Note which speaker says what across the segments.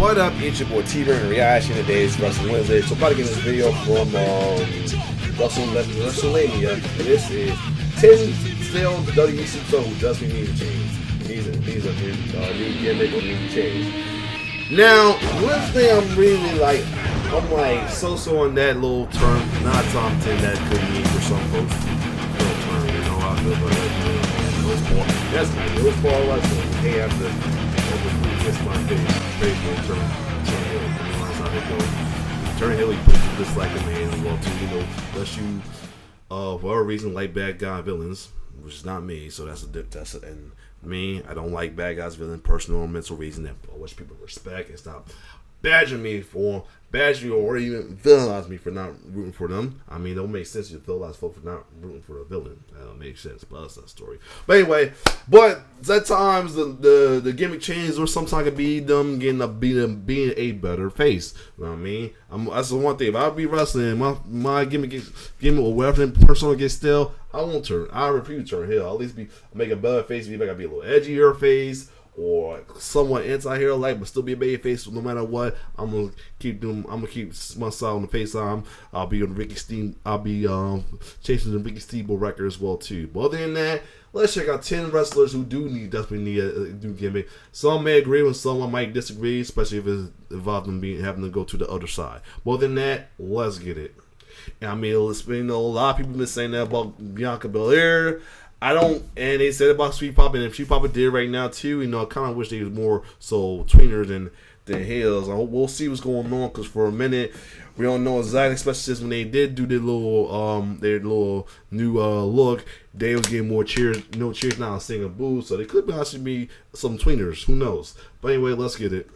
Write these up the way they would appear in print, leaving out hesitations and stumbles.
Speaker 1: What up, it's your boy Teeter, and reaction today is Wrestling Wednesday. So about to get this video from WrestleMania, and this is 10 still WWE Superstar who does need to change. These are new gimmick or new change. Now, one thing I'm really like, so on that little term, not top 10 that could mean for some folks. Little term, you know, I feel like it was far less than hey after. It's my face turn Hill, he puts this like a man well too, you know, unless you for whatever reason like bad guy villains, which is not me, so that's it. And me, I don't like bad guys villain, personal or mental reason that which people respect and stop badgering me or even villainize me for not rooting for them. I mean, it don't make sense to villainize folks for not rooting for a villain. That don't make sense, but that's that story. But anyway, at times the gimmick changes, or sometimes it be them being a better face. You know what I mean? That's the one thing. If I be wrestling, my gimmick or whatever persona gets stale, I won't turn. I refuse to turn heel. I'll at least make a better face. Maybe I gotta be a little edgier face, or somewhat anti-hero like, but still be a baby face. So no matter what, I'm gonna keep my side on the face arm. I'll be on Ricky Steam. I'll be chasing the Ricky Steamboat record as well too. But other than that, let's check out 10 wrestlers who desperately need a new gimmick. Some may agree with, some might disagree, especially if it's involved in having to go to the other side. But other than that, let's get it. And I mean, it's been a lot of people been saying that about Bianca Belair. And they said about Sweet Papa, and if Sweet Papa did right now too, you know, I kind of wish they was more so tweeners than heels. We'll see what's going on, because for a minute we don't know exactly, especially since when they did do their little new look, they was getting more cheers, no cheers now, singing boo. So they could actually be some tweeners, who knows? But anyway, let's get it.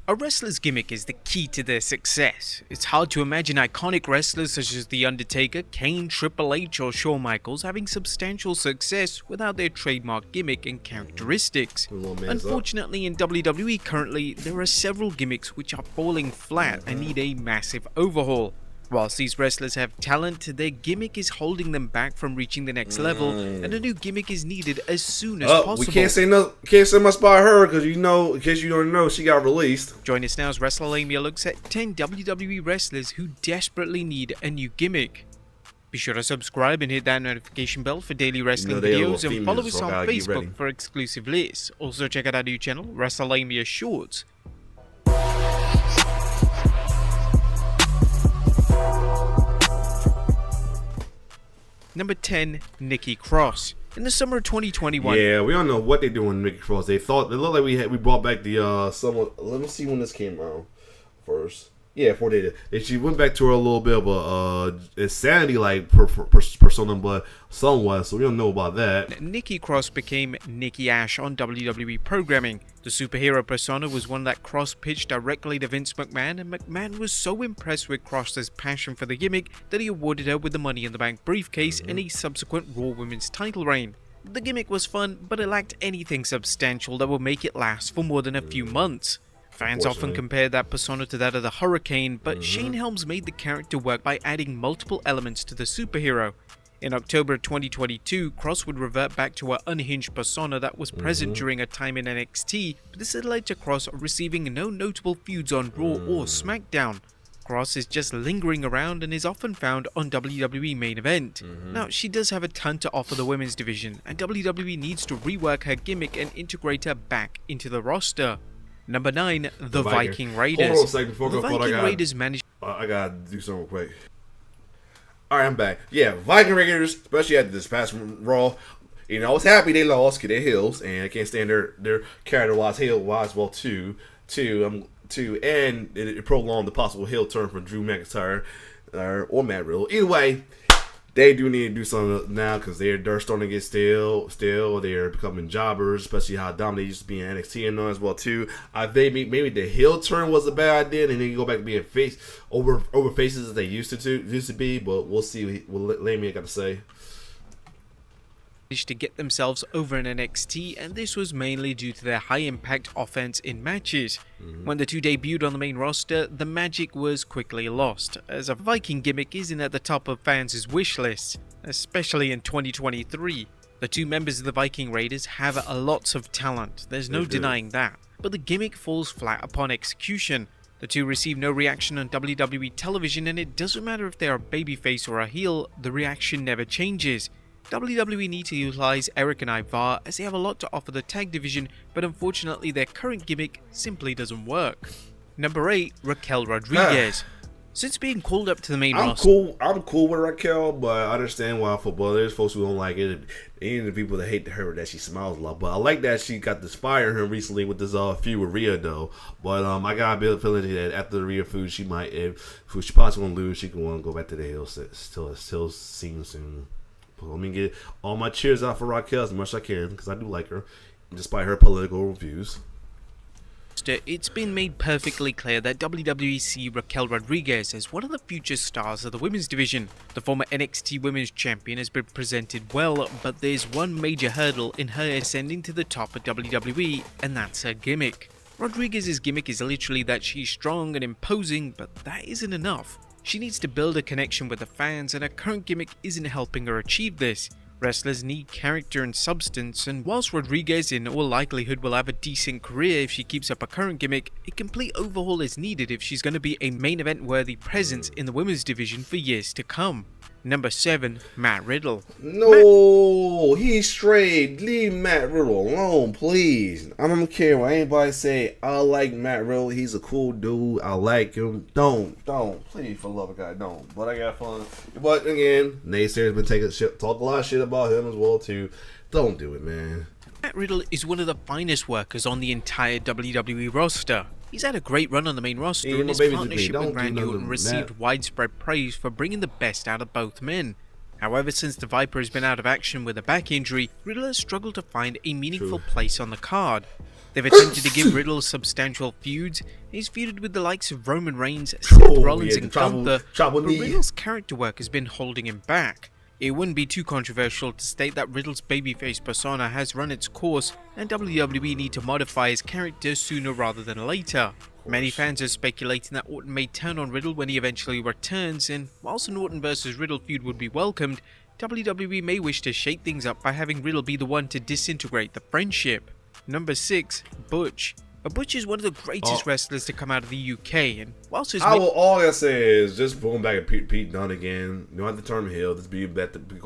Speaker 2: A wrestler's gimmick is the key to their success. It's hard to imagine iconic wrestlers such as The Undertaker, Kane, Triple H or Shawn Michaels having substantial success without their trademark gimmick and characteristics. Unfortunately, in WWE currently, there are several gimmicks which are falling flat and need a massive overhaul. Whilst these wrestlers have talent, their gimmick is holding them back from reaching the next level, and a new gimmick is needed as soon as possible.
Speaker 1: We can't say much about her, because you know, in case you don't know, she got released.
Speaker 2: Join us now as WrestleMania looks at 10 WWE wrestlers who desperately need a new gimmick. Be sure to subscribe and hit that notification bell for daily wrestling videos, and follow us on Facebook for exclusive lists. Also check out our new channel, WrestleMania Shorts. Number 10, Nikki Cross. In the summer of 2021.
Speaker 1: Yeah, we don't know what they're doing with Nikki Cross. They looked like we brought back the let me see when this came out first. Yeah, 4 days. She went back to her a little bit of a insanity like persona, but somewhat. So we don't know about that.
Speaker 2: Nikki Cross became Nikki Ash on WWE programming. The superhero persona was one that Cross pitched directly to Vince McMahon, and McMahon was so impressed with Cross's passion for the gimmick that he awarded her with the Money in the Bank briefcase and a subsequent Raw Women's title reign. The gimmick was fun, but it lacked anything substantial that would make it last for more than a few months. Fans often compare that persona to that of the Hurricane, but Shane Helms made the character work by adding multiple elements to the superhero. In October 2022, Cross would revert back to her unhinged persona that was present during her time in NXT, but this had led to Cross receiving no notable feuds on Raw or SmackDown. Cross is just lingering around and is often found on WWE Main Event. Now, she does have a ton to offer the women's division, and WWE needs to rework her gimmick and integrate her back into the roster. Number 9, the Viking Raiders.
Speaker 1: Hold on a second before
Speaker 2: the Viking Raiders managed.
Speaker 1: I gotta do something quick. Alright, I'm back. Yeah, Viking Raiders, especially after this past Raw, you know, I was happy they lost because they're heels, and I can't stand their character-wise, heel-wise, well, too, and it prolonged the possible heel turn from Drew McIntyre or Matt Riddle. Either way, they do need to do something now, because they're starting to get stale. They're becoming jobbers, especially how dominant they used to be in NXT and all as well too. I think maybe the heel turn was a bad idea, and then you go back to being over faces as they used to be. But we'll see what Lamia got to say.
Speaker 2: To get themselves over in NXT, and this was mainly due to their high impact offense in matches. When the two debuted on the main roster, the magic was quickly lost, as a Viking gimmick isn't at the top of fans' wish lists, especially in 2023. The two members of the Viking Raiders have lots of talent, there's no denying that. but the gimmick falls flat upon execution. The two receive no reaction on WWE television, and it doesn't matter if they are a babyface or a heel, the reaction never changes. WWE need to utilize Eric and Ivar as they have a lot to offer the tag division, but unfortunately their current gimmick simply doesn't work. Number 8, Raquel Rodriguez. Since being called up to the main roster,
Speaker 1: I'm cool with Raquel, but I understand why football. There's folks who don't like it, and the people that hate her that she smiles a lot. But I like that she got this fire in her recently with this feud with Rhea though. But I got a feeling that after the Rhea feud, she might, if she possibly gonna lose, she can want to go back to the hill. Still seems soon. But let me get all my cheers out for Raquel as much as I can because I do like her, despite her political views.
Speaker 2: It's been made perfectly clear that WWE see Raquel Rodriguez as one of the future stars of the women's division. The former NXT Women's Champion has been presented well, but there's one major hurdle in her ascending to the top of WWE, and that's her gimmick. Rodriguez's gimmick is literally that she's strong and imposing, but that isn't enough. She needs to build a connection with the fans, and her current gimmick isn't helping her achieve this. Wrestlers need character and substance, and whilst Rodriguez in all likelihood will have a decent career if she keeps up her current gimmick, a complete overhaul is needed if she's going to be a main event worthy presence in the women's division for years to come. Number 7, Matt Riddle.
Speaker 1: No, he's straight. Leave Matt Riddle alone, please. I don't care what anybody say. I like Matt Riddle. He's a cool dude. I like him. Don't. Please, for the love of God, don't. But I got fun. But again, naysayers been talk a lot of shit about him as well too. Don't do it, man.
Speaker 2: Matt Riddle is one of the finest workers on the entire WWE roster. He's had a great run on the main roster, and his partnership with Randy Orton received widespread praise for bringing the best out of both men. However, since the Viper has been out of action with a back injury, Riddle has struggled to find a meaningful place on the card. They've attempted to give Riddle substantial feuds. He's feuded with the likes of Roman Reigns, Seth Rollins, and Gunther, but Riddle's character work has been holding him back. It wouldn't be too controversial to state that Riddle's babyface persona has run its course, and WWE need to modify his character sooner rather than later. Many fans are speculating that Orton may turn on Riddle when he eventually returns, and whilst an Orton vs Riddle feud would be welcomed, WWE may wish to shake things up by having Riddle be the one to disintegrate the friendship. Number 6, Butch. Butch is one of the greatest wrestlers to come out of the UK, and whilst his
Speaker 1: all I say is just going back to Pete Dunne again. You don't have to turn him heel. Just go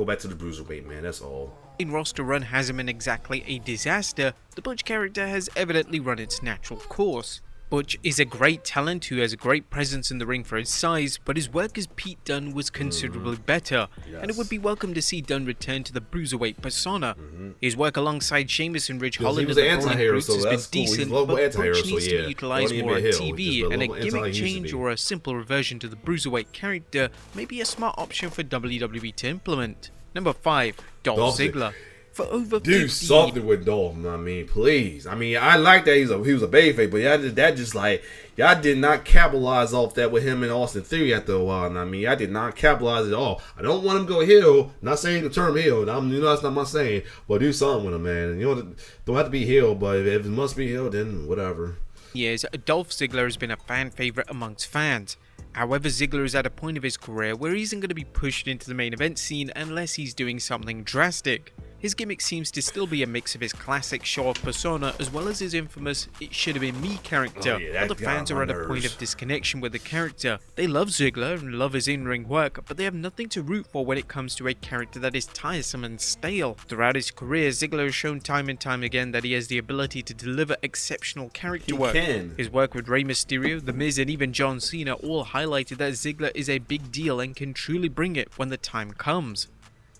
Speaker 1: back to the Bruiserweight, man. That's all.
Speaker 2: main roster run hasn't been exactly a disaster. The Butch character has evidently run its natural course. Butch is a great talent who has a great presence in the ring for his size, but his work as Pete Dunne was considerably better, and it would be welcome to see Dunne return to the Bruiserweight persona. His work alongside Sheamus and Ridge Holland and the Brawling Brutes has been decent, but Butch needs to be utilised more on TV, and a gimmick change or a simple reversion to the Bruiserweight character may be a smart option for WWE to implement. Number 5, Dolph Ziggler. For over 50
Speaker 1: do something with Dolph, I mean, please. I mean, I like that he was a babyface, but y'all did not capitalize off that with him and Austin Theory after a while. I mean, I did not capitalize at all. I don't want him to go heel. Not saying the term heel. That's not my saying. But do something with him, man. Don't have to be heel, but if it must be heel, then whatever.
Speaker 2: Years, Dolph Ziggler has been a fan favorite amongst fans. However, Ziggler is at a point of his career where he isn't going to be pushed into the main event scene unless he's doing something drastic. His gimmick seems to still be a mix of his classic show-off persona as well as his infamous "it should have been me" character. Other fans are at a point of disconnection with the character. They love Ziggler and love his in-ring work, but they have nothing to root for when it comes to a character that is tiresome and stale. Throughout his career, Ziggler has shown time and time again that he has the ability to deliver exceptional character work. His work with Rey Mysterio, The Miz, and even John Cena all highlighted that Ziggler is a big deal and can truly bring it when the time comes.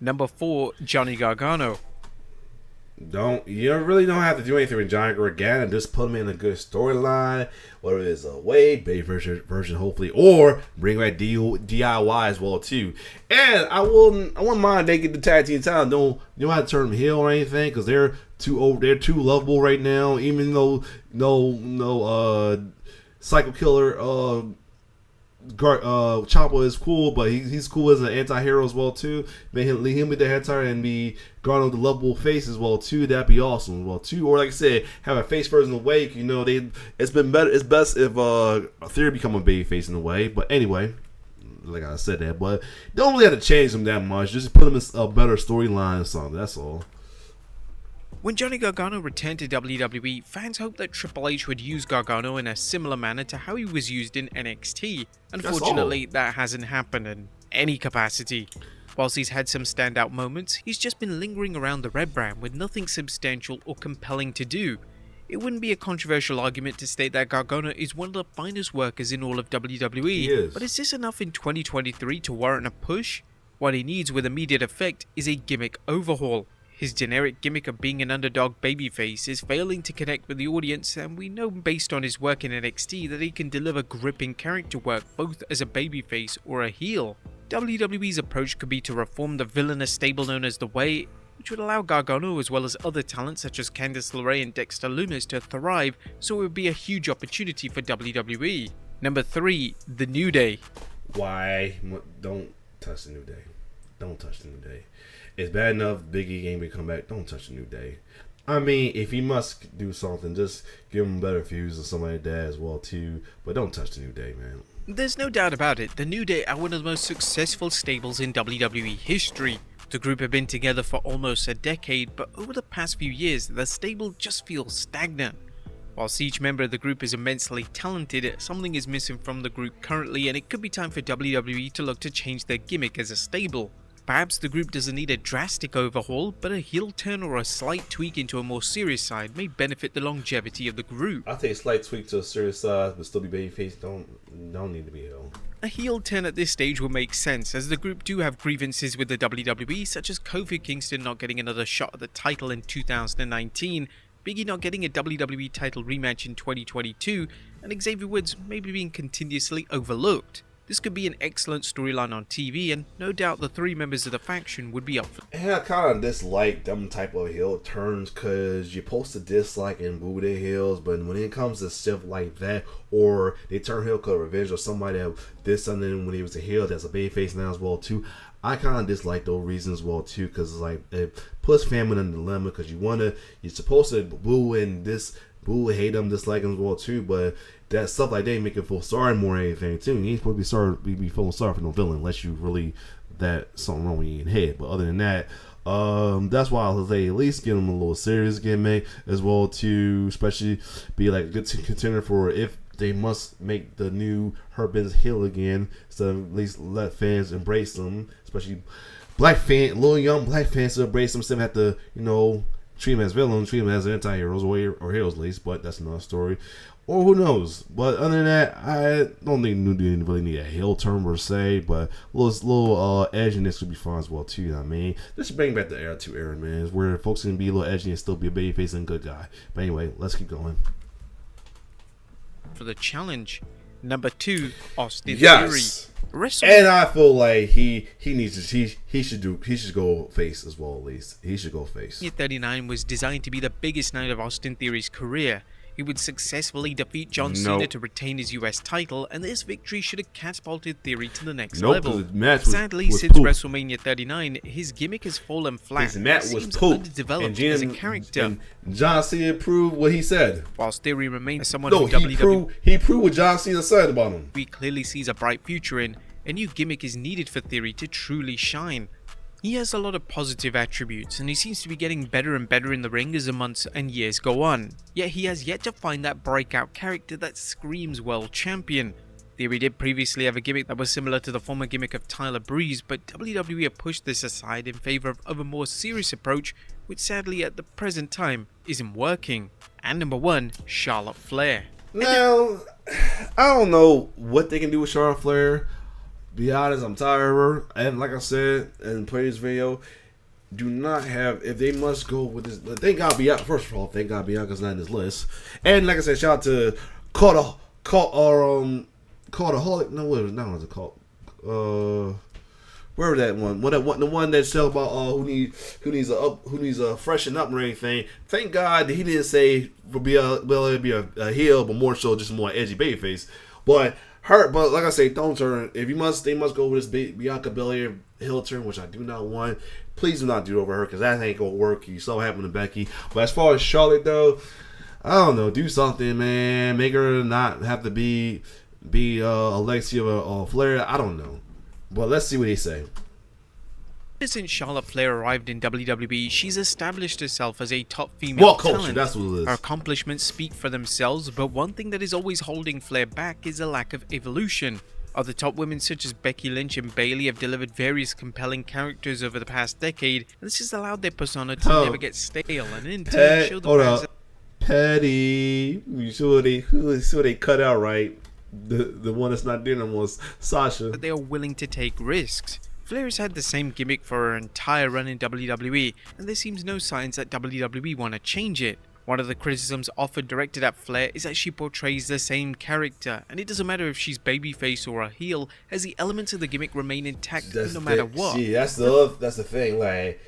Speaker 2: Number 4, Johnny Gargano.
Speaker 1: You really don't have to do anything with Johnny Gargano. Just put him in a good storyline, whether it's a baby version hopefully, or bring back DIY as well too. And I wouldn't mind they get the tag team title. You don't have to turn them heel or anything because they're too lovable right now. Even though no Psycho Killer Ciampa is cool, but he's cool as an anti-hero as well too. Make him be the head title and be Gargano the lovable face as well too. That'd be awesome as well too. Or like I said, have a face version of Wake. It's been better. It's best if Theory become a baby face in a way. But anyway, like I said that, but don't really have to change him that much. Just put him in a better storyline or something. That's all.
Speaker 2: When Johnny Gargano returned to WWE, fans hoped that Triple H would use Gargano in a similar manner to how he was used in NXT. Unfortunately, that hasn't happened in any capacity. Whilst he's had some standout moments, he's just been lingering around the red brand with nothing substantial or compelling to do. It wouldn't be a controversial argument to state that Gargano is one of the finest workers in all of WWE, but is this enough in 2023 to warrant a push? What he needs with immediate effect is a gimmick overhaul. His generic gimmick of being an underdog babyface is failing to connect with the audience, and we know based on his work in NXT that he can deliver gripping character work both as a babyface or a heel. WWE's approach could be to reform the villainous stable known as The Way, which would allow Gargano as well as other talents such as Candice LeRae and Dexter Lumis to thrive, so it would be a huge opportunity for WWE. Number 3. The New Day.
Speaker 1: Why? Don't touch the New Day. Don't touch the New Day. It's bad enough Biggie game to come back. Don't touch the New Day. I mean, if he must do something, just give him better views or something like that as well too. But don't touch the New Day, man.
Speaker 2: There's no doubt about it. The New Day are one of the most successful stables in WWE history. The group have been together for almost a decade, but over the past few years, the stable just feels stagnant. Whilst each member of the group is immensely talented, something is missing from the group currently, and it could be time for WWE to look to change their gimmick as a stable. Perhaps the group doesn't need a drastic overhaul, but a heel turn or a slight tweak into a more serious side may benefit the longevity of the group.
Speaker 1: I'll take a slight tweak to a serious side, but still be babyface. Don't need to be heel.
Speaker 2: A heel turn at this stage will make sense, as the group do have grievances with the WWE, such as Kofi Kingston not getting another shot at the title in 2019, Biggie not getting a WWE title rematch in 2022, and Xavier Woods maybe being continuously overlooked. This could be an excellent storyline on TV, and no doubt the 3 members of the faction would be up for it.
Speaker 1: And I kind of dislike them type of heel turns because you're supposed to dislike and boo their heels, but when it comes to stuff like that, or they turn heel because of revenge, or somebody that did something when he was a heel that's a babyface now as well too, I kind of dislike those reasons as well too, because it's like it puts family in a dilemma because you're supposed to boo and hate them, dislike them as well too, but that stuff like they make you feel sorry more than anything too. You ain't supposed to be feeling sorry for no villain unless you really that something wrong with your head. But other than that, that's why I'll say at least give them a little serious gimmick as well too, especially be like a good contender for if they must make the new Hurt Business heel again, so at least let fans embrace them, especially little young black fans to embrace them instead of have to, treat them as villains, treat them as anti-heroes or heroes at least, but that's another story. Or who knows? But other than that, I don't think New Day really need a heel turn per se, but a little edginess would be fun as well too. You know what I mean? Just bring back the Attitude Era, man, where folks can be a little edgy and still be a babyface and good guy. But anyway, let's keep going.
Speaker 2: For the challenge, number 2, Austin
Speaker 1: Theory. And I feel like he should go face as well. At least he should go face.
Speaker 2: 39 was designed to be the biggest night of Austin Theory's career. He would successfully defeat John Cena to retain his US title, and this victory should have catapulted Theory to the next level. Sadly, since WrestleMania 39, his gimmick has fallen flat.
Speaker 1: His match was poop,
Speaker 2: underdeveloped as a character.
Speaker 1: And John Cena proved what he said.
Speaker 2: Whilst Theory remains someone who
Speaker 1: he proved what John Cena said about him.
Speaker 2: He clearly sees a bright future in. A new gimmick is needed for Theory to truly shine. He has a lot of positive attributes, and he seems to be getting better and better in the ring as the months and years go on. Yet he has yet to find that breakout character that screams world champion. Theory did previously have a gimmick that was similar to the former gimmick of Tyler Breeze, but WWE have pushed this aside in favor of a more serious approach, which sadly at the present time isn't working. And number 1, Charlotte Flair.
Speaker 1: Now, I don't know what they can do with Charlotte Flair. Be honest, I'm tired of her. And like I said in the previous video, do not have, if they must go with this, thank God Bianca, first of all, thank God Bianca's not in this list. And like I said, shout out to Cultaholic, no, what was it called? Where was that one? The one that said about who needs a freshen up or anything. Thank God that he didn't say for be a heel, but more so just more edgy babyface. But like I say, don't turn. If they must go with this Bianca Belair heel turn, which I do not want. Please do not do it over her because that ain't gonna work. You saw what happened to Becky. But as far as Charlotte though, I don't know. Do something, man. Make her not have to be a legacy of a Flair. I don't know. But let's see what they say.
Speaker 2: Ever since Charlotte Flair arrived in WWE, she's established herself as a top female
Speaker 1: What culture?
Speaker 2: talent.
Speaker 1: That's what it is.
Speaker 2: Her accomplishments speak for themselves, but one thing that is always holding Flair back is a lack of evolution. Other top women such as Becky Lynch and Bayley have delivered various compelling characters over the past decade, and this has allowed their persona to never get stale and in turn show the fans.
Speaker 1: Petty. You sure they cut out right? The one that's not doing them was Sasha.
Speaker 2: That they are willing to take risks. Flair has had the same gimmick for her entire run in WWE, and there seems no signs that WWE want to change it. One of the criticisms often directed at Flair is that she portrays the same character, and it doesn't matter if she's babyface or a heel, as the elements of the gimmick remain intact no matter what.
Speaker 1: See, that's the thing. Like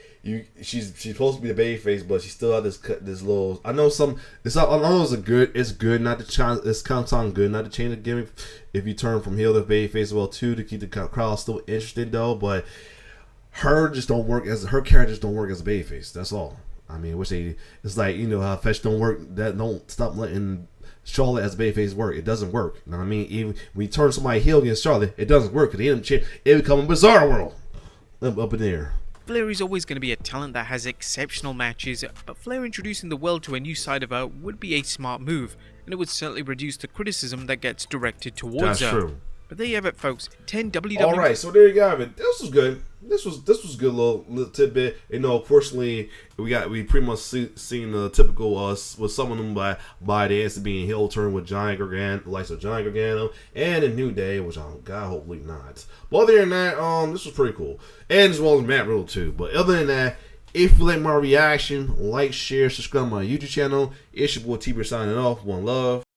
Speaker 1: she's supposed to be the babyface, but she still had this little. I know it's good not to change. It's kind of sound good not to change the gimmick if you turn from heel to babyface as well too, to keep the crowd still interested though. But her characters don't work as a babyface. That's all. I mean, it's like, you know, how Fetch don't work. That don't stop letting Charlotte as a babyface work. It doesn't work. You know what I mean? Even when you turn somebody heel against Charlotte, it doesn't work because it become a bizarre world up in there.
Speaker 2: Flair is always going to be a talent that has exceptional matches, but Flair introducing the world to a new side of her would be a smart move, and it would certainly reduce the criticism that gets directed towards her. That's true. But there you have it, folks. 10 WWE.
Speaker 1: All right, so there you go. This was good. This was good little tidbit. You know, fortunately, we pretty much seen the typical with some of them by the answer being heel turn with Giant Gargano, the likes of Giant Gargano, and a New Day, which God hopefully not. But other than that, this was pretty cool, and as well as Matt Riddle too. But other than that, if you like my reaction, like, share, subscribe to my YouTube channel. It's your boy T-Bear signing off. One love.